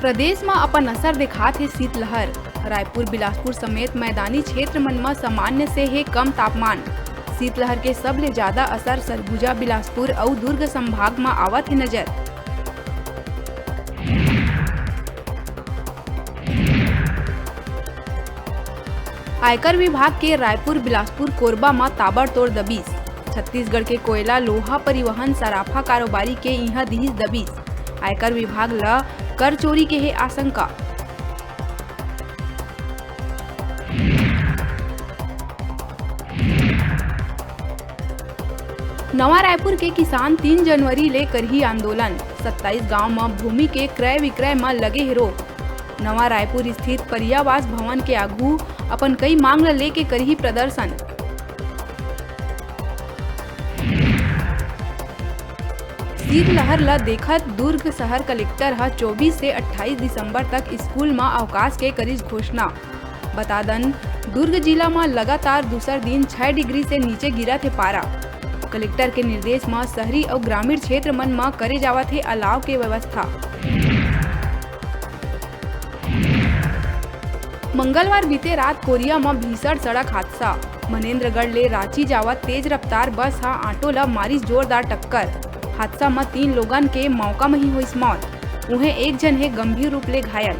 प्रदेश में अपन असर दिखात है शीतलहर। रायपुर, बिलासपुर समेत मैदानी क्षेत्र मन में सामान्य से है कम तापमान। शीतलहर के सबले ज्यादा असर सरगुजा, बिलासपुर और दुर्ग संभाग में आवत है नजर। आयकर विभाग के रायपुर, बिलासपुर, कोरबा में ताबड़तोड़ दबिश। छत्तीसगढ़ के कोयला, लोहा परिवहन, सराफा कारोबारी के यहाँ दिहिस दबिश। आयकर विभाग ला कर चोरी के है आशंका। नवा रायपुर के किसान 3 जनवरी ले करही आंदोलन। 27 गांव में भूमि के क्रय विक्रय में लगे है रोक। नवा रायपुर स्थित परियावास भवन के आगू अपन कई मांग ल लेके करही प्रदर्शन। शीतलहर ला देखत दुर्ग शहर कलेक्टर ह 24 से 28 दिसंबर तक स्कूल में अवकाश के करिस घोषणा। बता दन, दुर्ग जिला में लगातार दूसर दिन 6 डिग्री से नीचे गिरत है पारा। कलेक्टर के निर्देश में शहरी और ग्रामीण क्षेत्र मन में करे जावत है अलाव के व्यवस्था। मंगलवार बीते रात कोरिया में भीषण सड़क हादसा। मनेन्द्रगढ़ ले रांची जावत तेज रफ्तार बस हा ऑटो ला मारिस जोरदार टक्कर। हादसा में 3 लोगन के मौका में ही हुई मौत। उन्हें एक जन है गंभीर रूप ले घायल।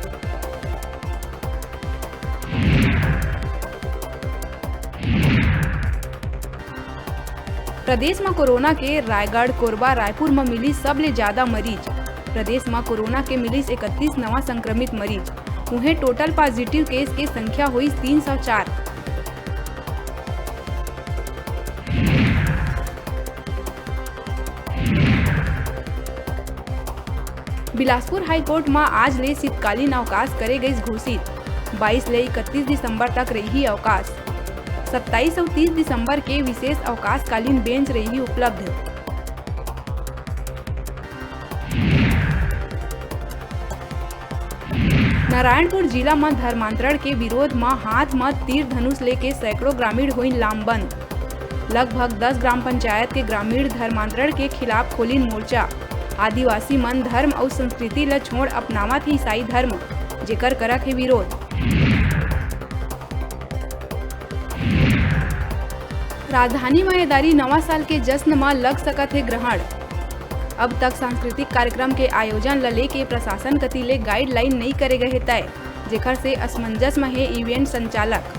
प्रदेश में कोरोना के रायगढ़, कोरबा, रायपुर में मिली सबले ज्यादा मरीज। प्रदेश में कोरोना के मिली 31 नवा संक्रमित मरीज। उन्हें टोटल पॉजिटिव केस के संख्या हुई 304। बिलासपुर हाईकोर्ट में आज ले शीतकालीन अवकाश करे गई घोषित। 22 ले 31 दिसंबर तक रही अवकाश। 27 और 30 दिसंबर के विशेष अवकाशकालीन बेंच रही उपलब्ध। नारायणपुर जिला में धर्मांतरण के विरोध में हाथ में तीर धनुष लेके सैकड़ों ग्रामीण हुई लामबंद। लगभग 10 ग्राम पंचायत के ग्रामीण धर्मांतरण के खिलाफ खोलिन मोर्चा। आदिवासी मन धर्म और संस्कृति ला छोड़ अपनावत है ईसाई धर्म, जेकर करत है विरोध। राजधानी में एदारी नवा साल के जश्न में लग सकत है ग्रहण। अब तक सांस्कृतिक कार्यक्रम के आयोजन ला लेके प्रशासन कति ले गाइडलाइन नहीं करे गए तय, जेकर से असमंजस में है इवेंट संचालक।